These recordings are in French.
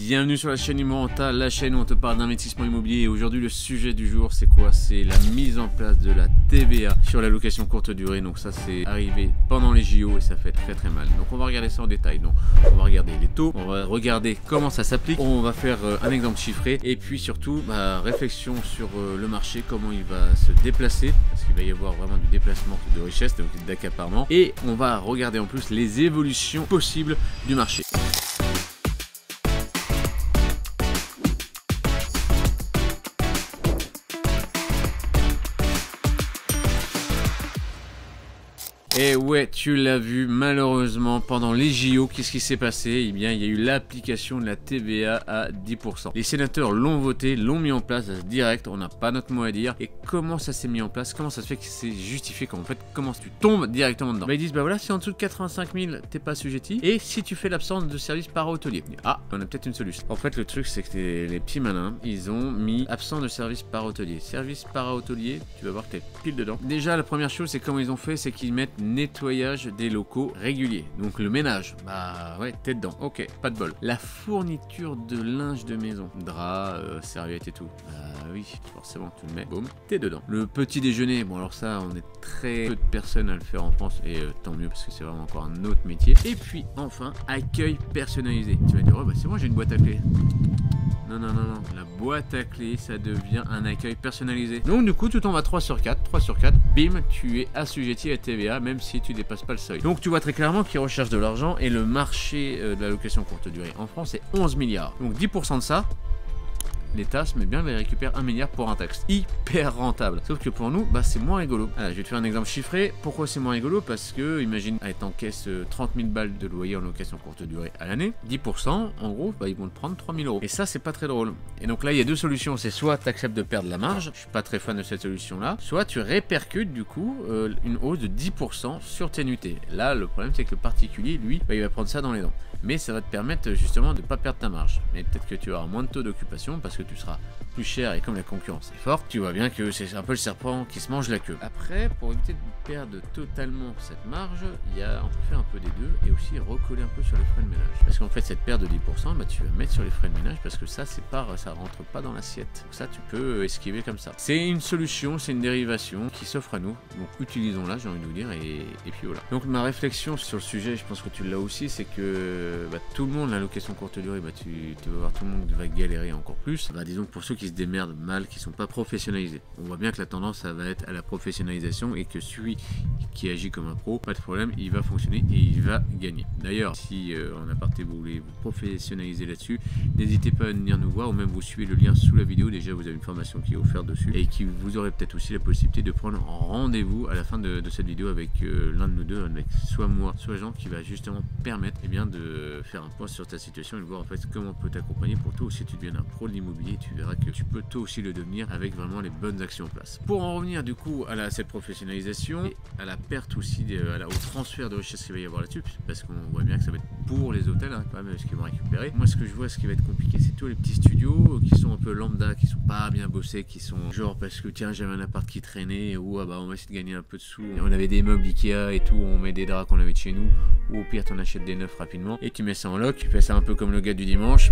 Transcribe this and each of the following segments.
Bienvenue sur la chaîne Immorenta, la chaîne où on te parle d'investissement immobilier. Et aujourd'hui le sujet du jour c'est quoi? C'est la mise en place de la TVA sur la location courte durée. Donc ça c'est arrivé pendant les JO et ça fait très mal. Donc on va regarder ça en détail. Donc on va regarder les taux, on va regarder comment ça s'applique, on va faire un exemple chiffré et puis surtout réflexion sur le marché, comment il va se déplacer parce qu'il va y avoir vraiment du déplacement de richesse, donc d'accaparement, et on va regarder en plus les évolutions possibles du marché. Et ouais, tu l'as vu, malheureusement, pendant les JO, qu'est-ce qui s'est passé? Eh bien, il y a eu l'application de la TVA à 10%. Les sénateurs l'ont voté, l'ont mis en place direct, on n'a pas notre mot à dire. Et comment ça s'est mis en place? Comment ça se fait que c'est justifié? En fait, comment tu tombes directement dedans? Ils disent, voilà, si en dessous de 85 000, t'es pas assujetti. Et si tu fais l'absence de service para-hôtelier. Ah, on a peut-être une solution. En fait, le truc, c'est que les petits malins, ils ont mis absence de service para-hôtelier. Service para-hôtelier, tu vas voir que t'es pile dedans. Déjà, la première chose, c'est comment ils ont fait, c'est qu'ils mettent nettoyage des locaux réguliers. Donc le ménage, bah ouais, t'es dedans. Ok, pas de bol. La fourniture de linge de maison, draps, serviettes et tout. Bah oui, forcément, tu le mets, boum, t'es dedans. Le petit déjeuner, bon alors ça, on est très peu de personnes à le faire en France et tant mieux parce que c'est vraiment encore un autre métier. Et puis enfin, accueil personnalisé. Tu vas dire, oh bah c'est moi, j'ai une boîte à clés. Non, la boîte à clés, ça devient un accueil personnalisé. Donc du coup, tu tombes à 3 sur 4, bim, tu es assujetti à TVA, même si tu dépasses pas le seuil. Donc tu vois très clairement qu'ils recherchent de l'argent et le marché de la location courte durée en France est 11 milliards. Donc 10% de ça, l'État se met bien, il récupère 1 milliard pour un taxe. Hyper rentable. Sauf que pour nous, c'est moins rigolo. Alors, je vais te faire un exemple chiffré. Pourquoi c'est moins rigolo? Parce que, imagine, en caisse 30 000 balles de loyer en location courte durée à l'année, 10%, en gros, ils vont te prendre 3 000 euros. Et ça, c'est pas très drôle. Et donc là, il y a deux solutions. C'est soit tu acceptes de perdre la marge, je suis pas très fan de cette solution-là, soit tu répercutes, du coup, une hausse de 10% sur tes nuitées. Là, le problème, c'est que le particulier, lui, il va prendre ça dans les dents. Mais ça va te permettre justement de ne pas perdre ta marge. Mais peut-être que tu auras moins de taux d'occupation parce que tu seras plus cher et comme la concurrence est forte, tu vois bien que c'est un peu le serpent qui se mange la queue. Après, pour éviter de perdre totalement cette marge, on peut faire un peu des deux et aussi recoller un peu sur les frais de ménage. Parce qu'en fait, cette perte de 10%, tu vas mettre sur les frais de ménage parce que ça rentre pas dans l'assiette. Donc ça, tu peux esquiver comme ça. C'est une solution, c'est une dérivation qui s'offre à nous. Donc utilisons-la, j'ai envie de vous dire, et puis voilà. Donc ma réflexion sur le sujet, je pense que tu l'as aussi, c'est que tout le monde, la location courte durée, tu vas voir, tout le monde va galérer encore plus. Disons que pour ceux qui se démerdent mal, qui sont pas professionnalisés, on voit bien que la tendance ça va être à la professionnalisation et que celui qui agit comme un pro, pas de problème, il va fonctionner et il va gagner. D'ailleurs, si en aparté vous voulez vous professionnaliser là-dessus, n'hésitez pas à venir nous voir ou même vous suivez le lien sous la vidéo. Déjà vous avez une formation qui est offerte dessus et qui vous aurez peut-être aussi la possibilité de prendre rendez-vous à la fin de cette vidéo avec l'un de nous deux, avec soit moi, soit Jean, qui va justement permettre de faire un point sur ta situation et de voir en fait comment on peut t'accompagner pour toi aussi tu deviens un pro de l'immobilier. Tu verras que tu peux toi aussi le devenir avec vraiment les bonnes actions en place. Pour en revenir du coup à cette professionnalisation et à la perte aussi au transfert de richesse qu'il va y avoir là-dessus, parce qu'on voit bien que ça va être pour les hôtels quand même ce qu'ils vont récupérer. Moi ce que je vois, ce qui va être compliqué, c'est tous les petits studios qui sont un peu lambda, qui sont pas bien bossés, qui sont genre parce que tiens j'avais un appart qui traînait ou on va essayer de gagner un peu de sous. Et on avait des meubles Ikea et tout, on met des draps qu'on avait de chez nous ou au pire t'en achètes des neufs rapidement et tu mets ça en loc, tu fais ça un peu comme le gars du dimanche.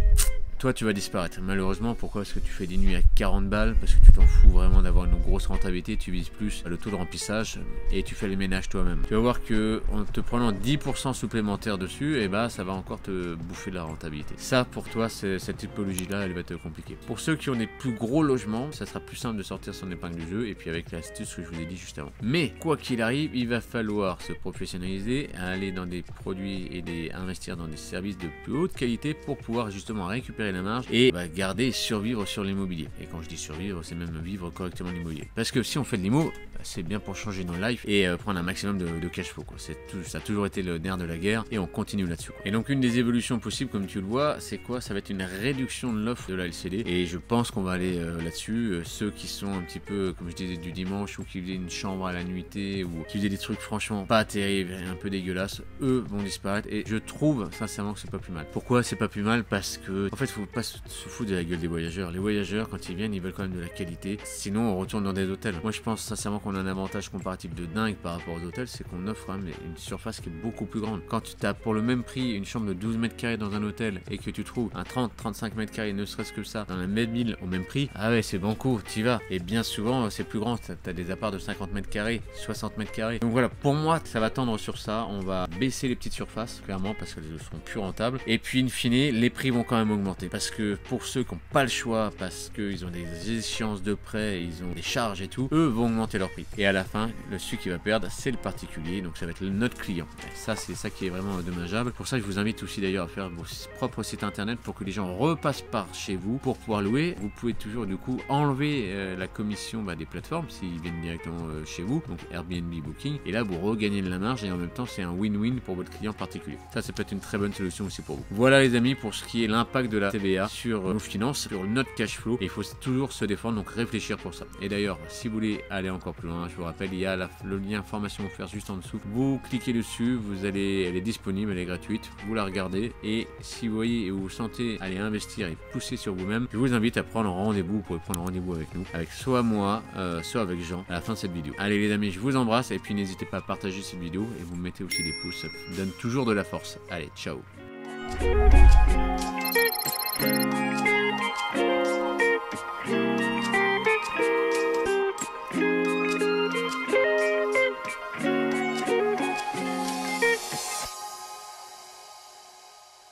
Toi tu vas disparaître. Malheureusement, pourquoi? Parce que tu fais des nuits à 40 balles, parce que tu t'en fous vraiment d'avoir une grosse rentabilité, tu vises plus le taux de remplissage et tu fais les ménages toi-même. Tu vas voir que en te prenant 10% supplémentaire dessus, ça va encore te bouffer de la rentabilité. Ça pour toi, cette typologie là, elle va te compliquer. Pour ceux qui ont des plus gros logements, ça sera plus simple de sortir son épingle du jeu et puis avec l'astuce que je vous ai dit juste avant. Mais quoi qu'il arrive, il va falloir se professionnaliser, aller dans des produits et investir dans des services de plus haute qualité pour pouvoir justement récupérer la marge et garder et survivre sur l'immobilier. Et quand je dis survivre, c'est même vivre correctement l'immobilier. Parce que si on fait de l'immo, c'est bien pour changer nos lives et prendre un maximum de cash flow. Ça a toujours été le nerf de la guerre et on continue là-dessus. Et donc une des évolutions possibles, comme tu le vois, c'est quoi? Ça va être une réduction de l'offre de la LCD et je pense qu'on va aller là-dessus. Ceux qui sont un petit peu, comme je disais, du dimanche ou qui faisaient une chambre à la nuitée ou qui faisaient des trucs franchement pas terribles, un peu dégueulasses, eux vont disparaître et je trouve sincèrement que c'est pas plus mal. Pourquoi c'est pas plus mal? Parce que en fait, faut faut pas se foutre de la gueule des voyageurs. Les voyageurs, quand ils viennent, ils veulent quand même de la qualité. Sinon, on retourne dans des hôtels. Moi, je pense sincèrement qu'on a un avantage comparatif de dingue par rapport aux hôtels, c'est qu'on offre quand même une surface qui est beaucoup plus grande. Quand tu as pour le même prix une chambre de 12 mètres carrés dans un hôtel et que tu trouves un 30-35 mètres carrés, ne serait-ce que ça, dans la même ville au même prix, ah ouais, c'est banco, t'y vas. Et bien souvent, c'est plus grand. T'as des apparts de 50 mètres carrés, 60 mètres carrés. Donc voilà, pour moi, ça va tendre sur ça. On va baisser les petites surfaces, clairement, parce qu'elles seront plus rentables. Et puis, in fine, les prix vont quand même augmenter. Parce que pour ceux qui n'ont pas le choix, parce qu'ils ont des échéances de prêt, ils ont des charges et tout, eux vont augmenter leur prix. Et à la fin, celui qui va perdre, c'est le particulier. Donc ça va être notre client. Et ça, c'est ça qui est vraiment dommageable. Pour ça, je vous invite aussi d'ailleurs à faire vos propres sites internet pour que les gens repassent par chez vous pour pouvoir louer. Vous pouvez toujours du coup enlever la commission des plateformes s'ils viennent directement chez vous, donc Airbnb, Booking. Et là, vous regagnez de la marge et en même temps, c'est un win-win pour votre client particulier. Ça peut être une très bonne solution aussi pour vous. Voilà les amis pour ce qui est l'impact de la TVA sur nos finances, sur notre cash flow. Et il faut toujours se défendre, donc réfléchir pour ça. Et d'ailleurs, si vous voulez aller encore plus loin, je vous rappelle, il y a le lien formation offert juste en dessous. Vous cliquez dessus, elle est disponible, elle est gratuite. Vous la regardez et si vous voyez et vous sentez aller investir et pousser sur vous-même, je vous invite à prendre rendez-vous. Vous pouvez prendre rendez-vous avec nous, avec soit moi, soit avec Jean à la fin de cette vidéo. Allez les amis, je vous embrasse et puis n'hésitez pas à partager cette vidéo et vous mettez aussi des pouces, ça donne toujours de la force. Allez, ciao.